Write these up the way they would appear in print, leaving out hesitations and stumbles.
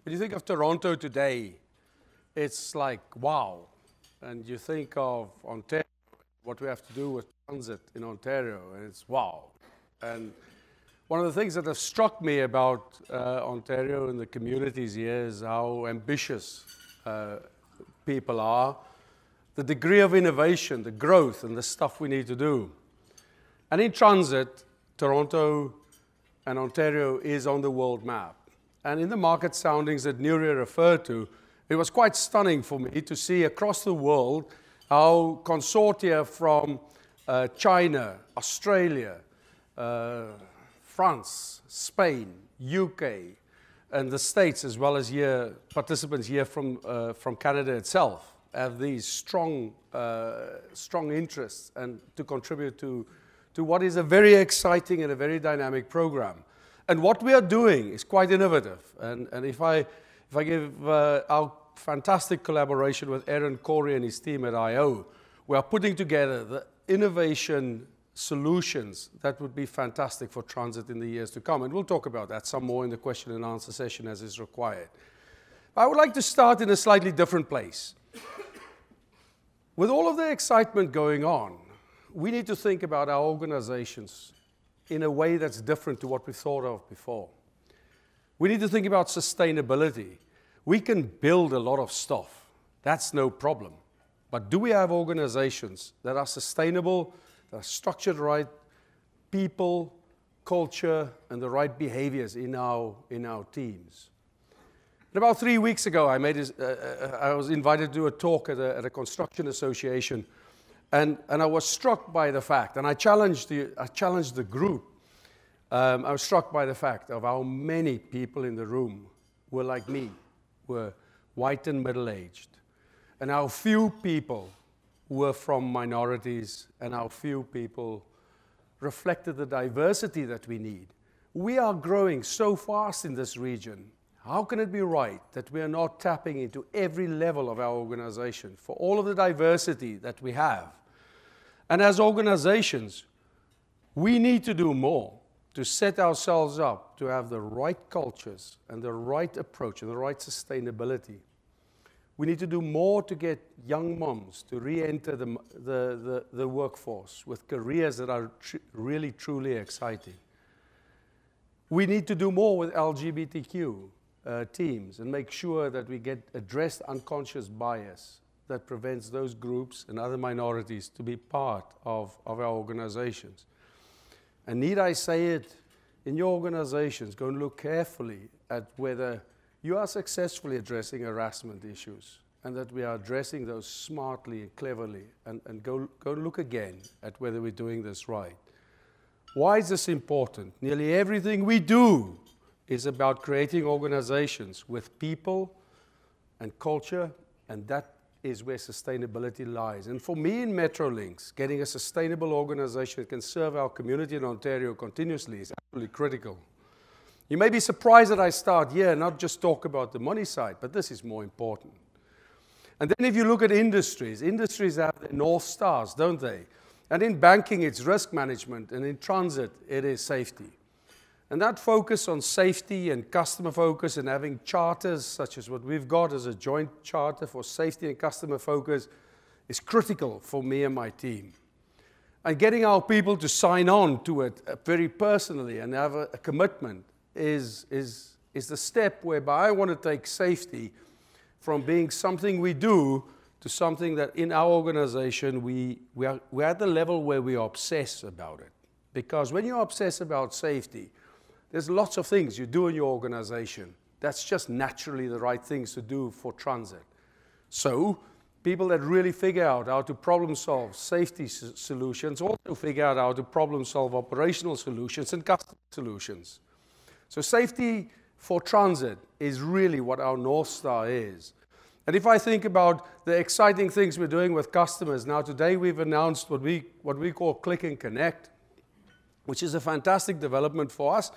When you think of Toronto today, it's like, wow. And you think of Ontario, what we have to do with transit in Ontario, and it's wow. And one of the things that have struck me about Ontario and the communities here is how ambitious people are, the degree of innovation, the growth, and the stuff we need to do. And in transit, Toronto and Ontario is on the world map. And in the market soundings that Nuria referred to, it was quite stunning for me to see across the world how consortia from China, Australia, France, Spain, UK, and the States, as well as here, participants here from Canada itself, have these strong interests and to contribute to what is a very exciting and a very dynamic program. And what we are doing is quite innovative. And if I give our fantastic collaboration with Aaron Corey and his team at I/O, we are putting together the innovation solutions that would be fantastic for transit in the years to come. And we'll talk about that some more in the question and answer session as is required. I would like to start in a slightly different place. With all of the excitement going on, we need to think about our organizations in a way that's different to what we thought of before. We need to think about sustainability. We can build a lot of stuff. That's no problem. But do we have organizations that are sustainable, that are structured right, people, culture, and the right behaviors in our teams? And about 3 weeks ago, I was invited to do a talk at a construction association. And I was struck by the fact, and I challenged the group. I was struck by the fact of how many people in the room were like me, were white and middle-aged, and how few people were from minorities, and how few people reflected the diversity that we need. We are growing so fast in this region. How can it be right that we are not tapping into every level of our organization for all of the diversity that we have? And as organizations, we need to do more to set ourselves up to have the right cultures and the right approach and the right sustainability. We need to do more to get young moms to re-enter the workforce with careers that are really, truly exciting. We need to do more with LGBTQ teams and make sure that we get addressed unconscious bias that prevents those groups and other minorities to be part of our organizations. And need I say it, in your organizations, go and look carefully at whether you are successfully addressing harassment issues and that we are addressing those smartly and cleverly, and go look again at whether we're doing this right. Why is this important? Nearly everything we do is about creating organizations with people and culture, and that is where sustainability lies. And for me in Metrolinx, getting a sustainable organization that can serve our community in Ontario continuously is absolutely critical. You may be surprised that I start here, not just talk about the money side, but this is more important. And then if you look at industries have their North Stars, don't they? And in banking, it's risk management, and in transit, it is safety. And that focus on safety and customer focus and having charters such as what we've got as a joint charter for safety and customer focus is critical for me and my team. And getting our people to sign on to it very personally and have a commitment is the step whereby I want to take safety from being something we do to something that in our organization we're at the level where we obsess about it. Because when you obsess about safety, there's lots of things you do in your organization. That's just naturally the right things to do for transit. So people that really figure out how to problem solve safety solutions also figure out how to problem solve operational solutions and customer solutions. So safety for transit is really what our North Star is. And if I think about the exciting things we're doing with customers, now today we've announced what we call Click and Connect, which is a fantastic development for us.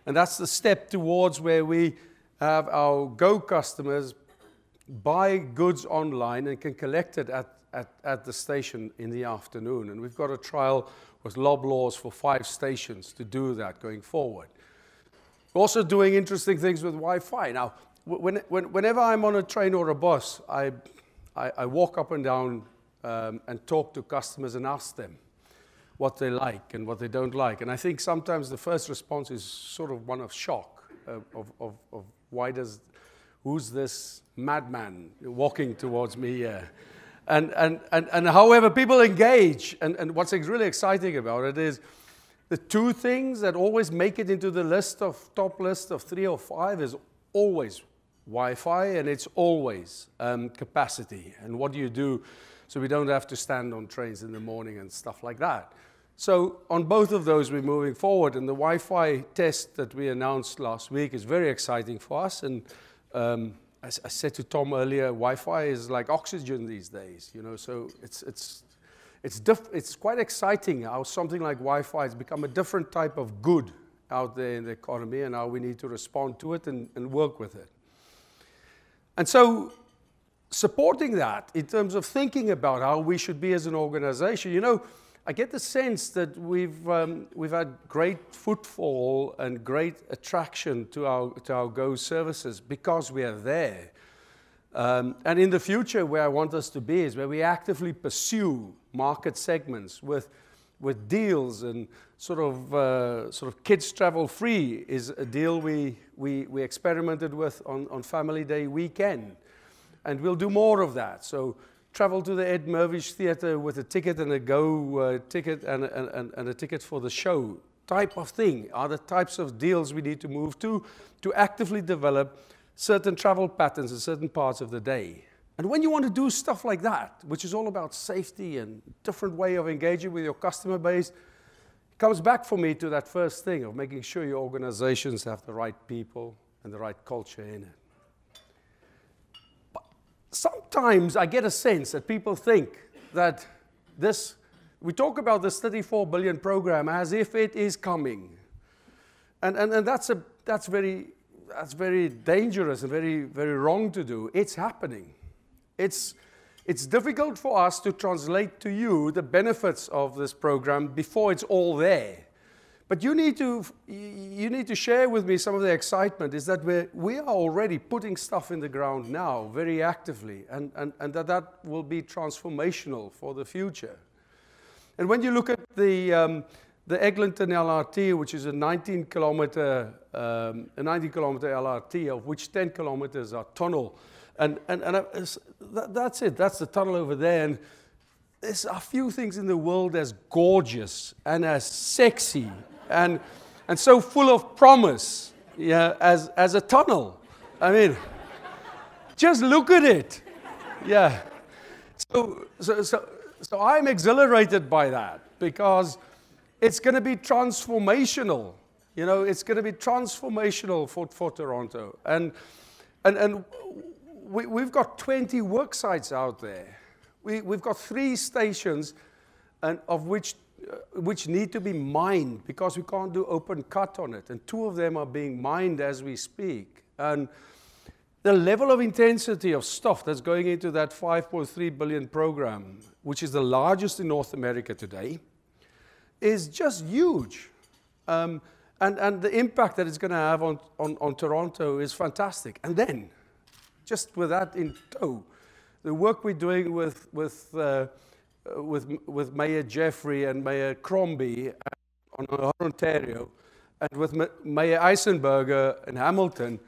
And that's the step towards where we have our Go customers buy goods online and can collect it at the station in the afternoon. And we've got a trial with Loblaws for 5 stations to do that going forward. We're also doing interesting things with Wi-Fi. Now, whenever I'm on a train or a bus, I walk up and down and talk to customers and ask them what they like and what they don't like. And I think sometimes the first response is sort of one of shock, of who's this madman walking towards me? And however, people engage. And what's really exciting about it is the two things that always make it into the top list of 3 or 5 is always Wi-Fi, and it's always capacity. And what do you do so we don't have to stand on trains in the morning and stuff like that? So on both of those, we're moving forward. And the Wi-Fi test that we announced last week is very exciting for us. And I said to Tom earlier, Wi-Fi is like oxygen these days, you know. So it's quite exciting how something like Wi-Fi has become a different type of good out there in the economy, and how we need to respond to it and work with it. And so supporting that in terms of thinking about how we should be as an organization, you know, I get the sense that we've had great footfall and great attraction to our Go services because we are there. And in the future, where I want us to be is where we actively pursue market segments with deals, and sort of kids travel free is a deal we experimented with on Family Day weekend, and we'll do more of that. So travel to the Ed Mirvish Theatre with a ticket and a Go ticket and a ticket for the show type of thing are the types of deals we need to move to actively develop certain travel patterns in certain parts of the day. And when you want to do stuff like that, which is all about safety and different way of engaging with your customer base, it comes back for me to that first thing of making sure your organizations have the right people and the right culture in it. But sometimes I get a sense that people think that we talk about this 34 billion program as if it is coming. And that's very dangerous and very, very wrong to do. It's happening. It's difficult for us to translate to you the benefits of this program before it's all there. But you need to share with me some of the excitement is that we are already putting stuff in the ground now very actively, and that will be transformational for the future. And when you look at the Eglinton LRT, which is a 19-kilometer LRT, of which 10 kilometers are tunnel. And that's it. That's the tunnel over there. And there's a few things in the world as gorgeous and as sexy and so full of promise, yeah, as a tunnel. I mean, just look at it. Yeah. So I'm exhilarated by that because it's going to be transformational. You know, it's going to be transformational for Toronto. And we've got 20 work sites out there. We've got 3 stations, and of which need to be mined because we can't do open cut on it. And 2 of them are being mined as we speak. And the level of intensity of stuff that's going into that 5.3 billion program, which is the largest in North America today, is just huge. And the impact that it's going to have on Toronto is fantastic. And then, just with that in tow, the work we're doing with Mayor Jeffrey and Mayor Crombie on Ontario, and with Mayor Eisenberger in Hamilton,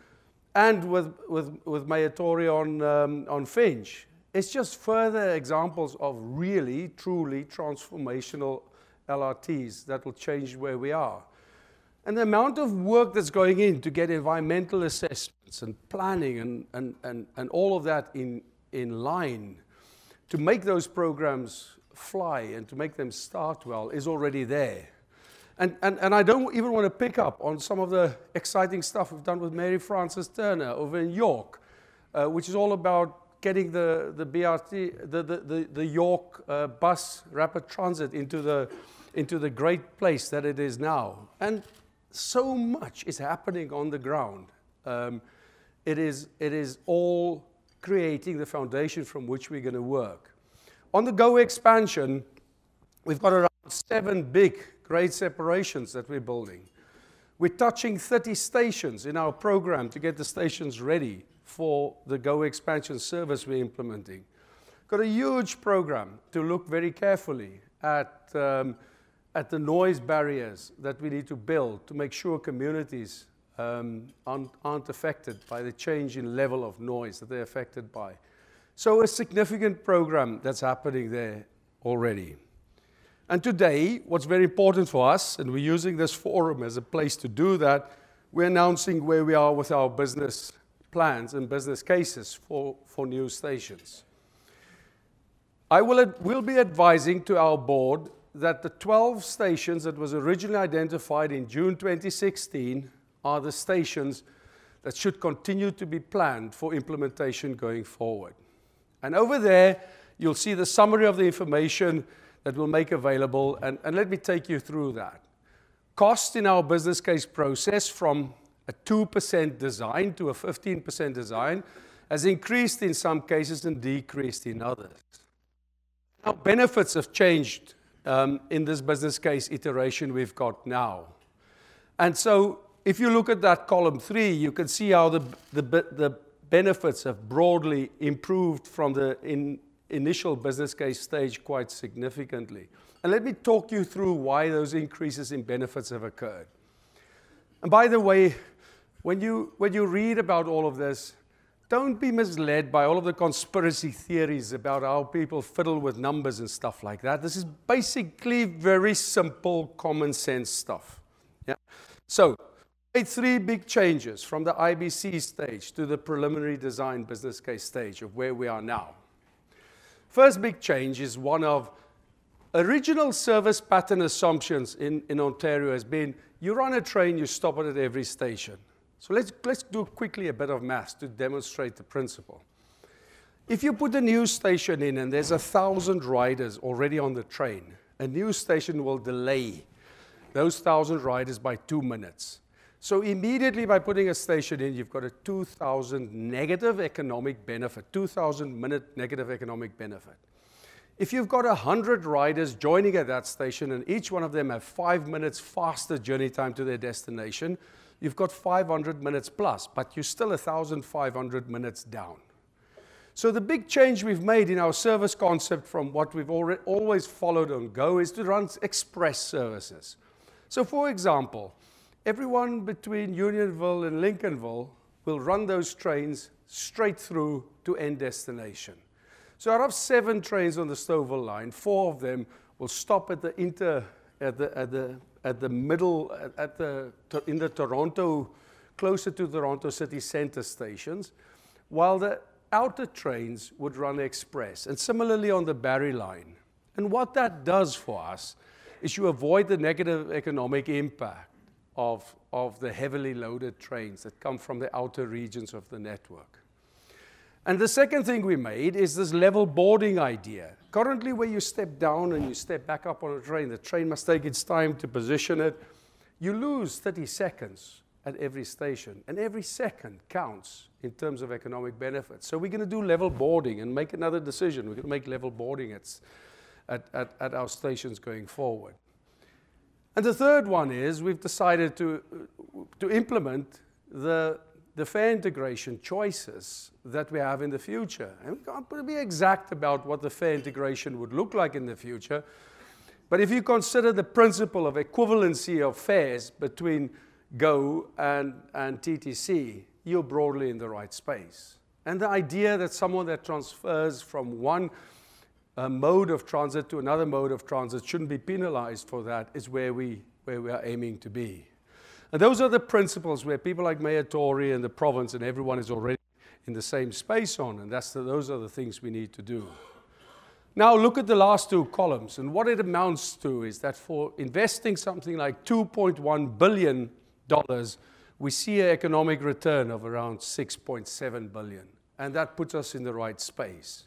and with Mayor Tory on Finch, it's just further examples of really, truly transformational LRTs that will change where we are. And the amount of work that's going in to get environmental assessments and planning and all of that in line to make those programs fly and to make them start well is already there. And I don't even want to pick up on some of the exciting stuff we've done with Mary Frances Turner over in York, which is all about getting the BRT, the York bus rapid transit into the great place that it is now. And so much is happening on the ground. It is all creating the foundation from which we're going to work. On the Go expansion, we've got around 7 big grade separations that we're building. We're touching 30 stations in our program to get the stations ready for the Go expansion service we're implementing. Got a huge program to look very carefully at the noise barriers that we need to build to make sure communities aren't affected by the change in level of noise that they're affected by. So a significant program that's happening there already. And today, what's very important for us, and we're using this forum as a place to do that, we're announcing where we are with our business plans and business cases for new stations. We'll be advising to our board that the 12 stations that was originally identified in June 2016 are the stations that should continue to be planned for implementation going forward. And over there, you'll see the summary of the information that we'll make available, and let me take you through that. Cost in our business case process from a 2% design to a 15% design has increased in some cases and decreased in others. Our benefits have changed in this business case iteration we've got now. And so if you look at that column 3, you can see how the benefits have broadly improved from the initial business case stage quite significantly. And let me talk you through why those increases in benefits have occurred. And by the way, when you read about all of this, don't be misled by all of the conspiracy theories about how people fiddle with numbers and stuff like that. This is basically very simple, common sense stuff. Yeah? So, made 3 big changes from the IBC stage to the preliminary design business case stage of where we are now. First big change is one of original service pattern assumptions in Ontario has been, you run a train, you stop it at every station. So let's do quickly a bit of maths to demonstrate the principle. If you put a new station in and there's 1,000 riders already on the train, a new station will delay those 1,000 riders by 2 minutes. So immediately by putting a station in, you've got a 2,000 negative economic benefit, 2,000 minute negative economic benefit. If you've got 100 riders joining at that station and each one of them have 5 minutes faster journey time to their destination, you've got 500 minutes plus, but you're still 1,500 minutes down. So the big change we've made in our service concept from what we've always followed on Go is to run express services. So for example, everyone between Unionville and Lincolnville will run those trains straight through to end destination. So out of 7 trains on the Stouffville line, 4 of them will stop at in the Toronto, closer to Toronto city center stations, while the outer trains would run express, and similarly on the Barrie line. And what that does for us is you avoid the negative economic impact of the heavily loaded trains that come from the outer regions of the network. And the second thing we made is this level boarding idea. Currently, where you step down and you step back up on a train, the train must take its time to position it. You lose 30 seconds at every station, and every second counts in terms of economic benefits. So we're going to do level boarding and make another decision. We're going to make level boarding at our stations going forward. And the third one is we've decided to implement the fare integration choices that we have in the future. And we can't be exact about what the fare integration would look like in the future, but if you consider the principle of equivalency of fares between Go and TTC, you're broadly in the right space. And the idea that someone that transfers from one mode of transit to another mode of transit shouldn't be penalized for that is where we are aiming to be. And those are the principles where people like Mayor Tory and the province and everyone is already in the same space on, and those are the things we need to do. Now look at the last 2 columns, and what it amounts to is that for investing something like $2.1 billion, we see an economic return of around $6.7 billion, and that puts us in the right space.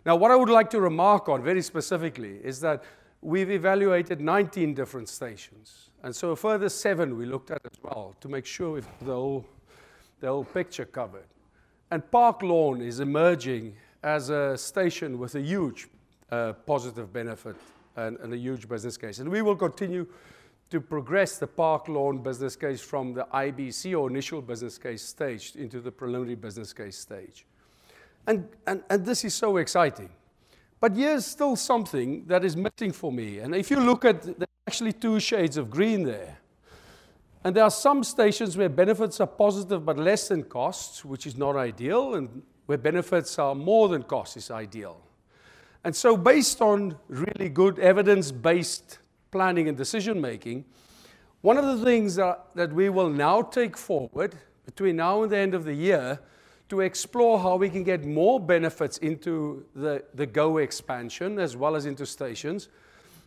Now, what I would like to remark on very specifically is that we've evaluated 19 different stations. And so a further 7 we looked at as well to make sure we've got the whole picture covered. And Park Lawn is emerging as a station with a huge positive benefit and a huge business case. And we will continue to progress the Park Lawn business case from the IBC or initial business case stage into the preliminary business case stage. And this is so exciting. But here's still something that is missing for me. And if you look at, there's actually 2 shades of green there. And there are some stations where benefits are positive but less than costs, which is not ideal, and where benefits are more than costs is ideal. And so based on really good evidence-based planning and decision-making, one of the things that we will now take forward between now and the end of the year to explore how we can get more benefits into the GO expansion as well as into stations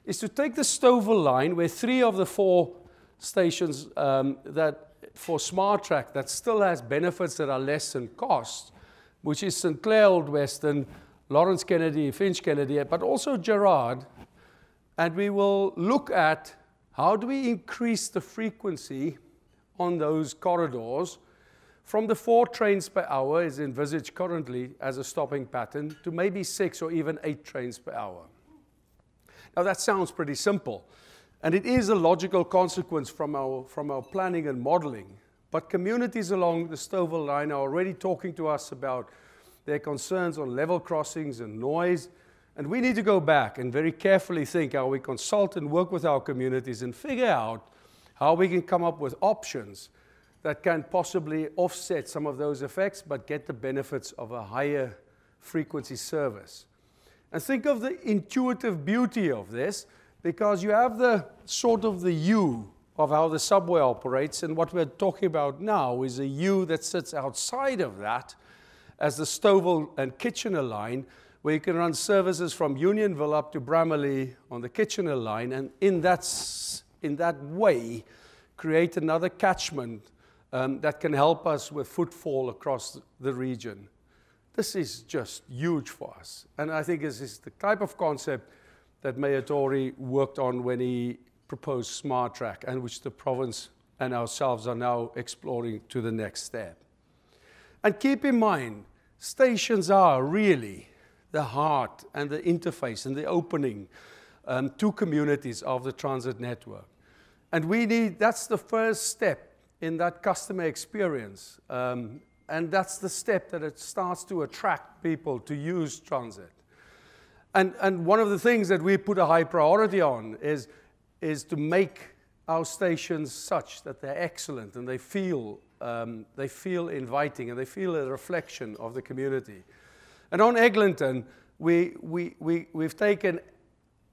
is to take the Stouffville line, where 3 of the 4 stations that for SmartTrack that still has benefits that are less than cost, which is St. Clair Old Western, Lawrence Kennedy, Finch Kennedy, but also Gerrard. And we will look at how do we increase the frequency on those corridors from the 4 trains per hour is envisaged currently as a stopping pattern to maybe 6 or even 8 trains per hour. Now that sounds pretty simple. And it is a logical consequence from our planning and modeling. But communities along the Stouffville line are already talking to us about their concerns on level crossings and noise. And we need to go back and very carefully think how we consult and work with our communities and figure out how we can come up with options that can possibly offset some of those effects but get the benefits of a higher frequency service. And think of the intuitive beauty of this, because you have the sort of the U of how the subway operates, and what we're talking about now is a U that sits outside of that as the Stouffville and Kitchener line, where you can run services from Unionville up to Bramalea on the Kitchener line, and in that way create another catchment that can help us with footfall across the region. This is just huge for us, and I think this is the type of concept that Mayor Tory worked on when he proposed SmartTrack, and which the province and ourselves are now exploring to the next step. And keep in mind, stations are really the heart and the interface and the opening to communities of the transit network. And that's the first step in that customer experience. And that's the step that it starts to attract people to use transit. And one of the things that we put a high priority on is to make our stations such that they're excellent and they feel inviting and they feel a reflection of the community. And on Eglinton, we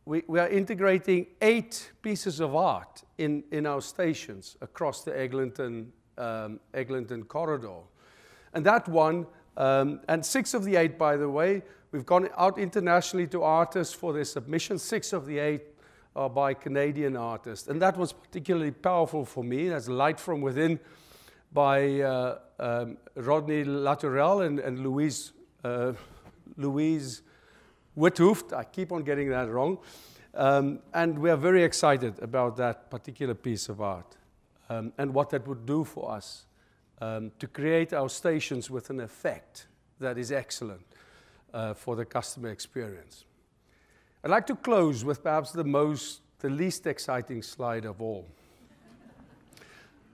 are integrating 8 pieces of art in our stations across the Eglinton corridor. And that one, and 6 of the 8, by the way, we've gone out internationally to artists for their submissions. 6 of the 8 are by Canadian artists. And that was particularly powerful for me. That's Light from Within by Rodney Latourelle and Louise Withooft. I keep on getting that wrong. And we are very excited about that particular piece of art and what that would do for us to create our stations with an effect that is excellent for the customer experience. I'd like to close with perhaps the least exciting slide of all,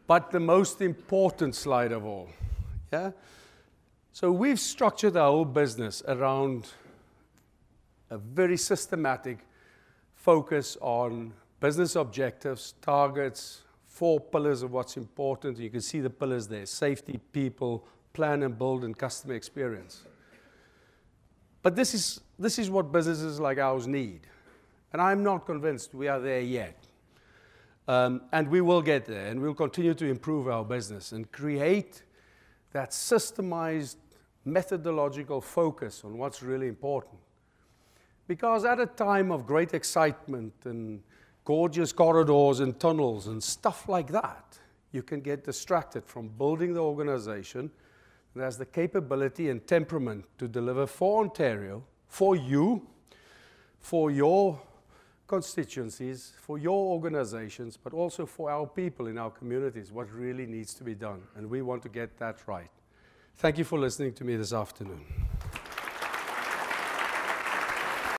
but the most important slide of all. Yeah? So we've structured our whole business around a very systematic focus on business objectives, targets, 4 pillars of what's important. You can see the pillars there: safety, people, plan and build, and customer experience. But this is what businesses like ours need. And I'm not convinced we are there yet. And we will get there, and we'll continue to improve our business and create that systemized methodological focus on what's really important. Because at a time of great excitement and gorgeous corridors and tunnels and stuff like that, you can get distracted from building the organization that has the capability and temperament to deliver for Ontario, for you, for your constituencies, for your organizations, but also for our people in our communities, what really needs to be done. And we want to get that right. Thank you for listening to me this afternoon.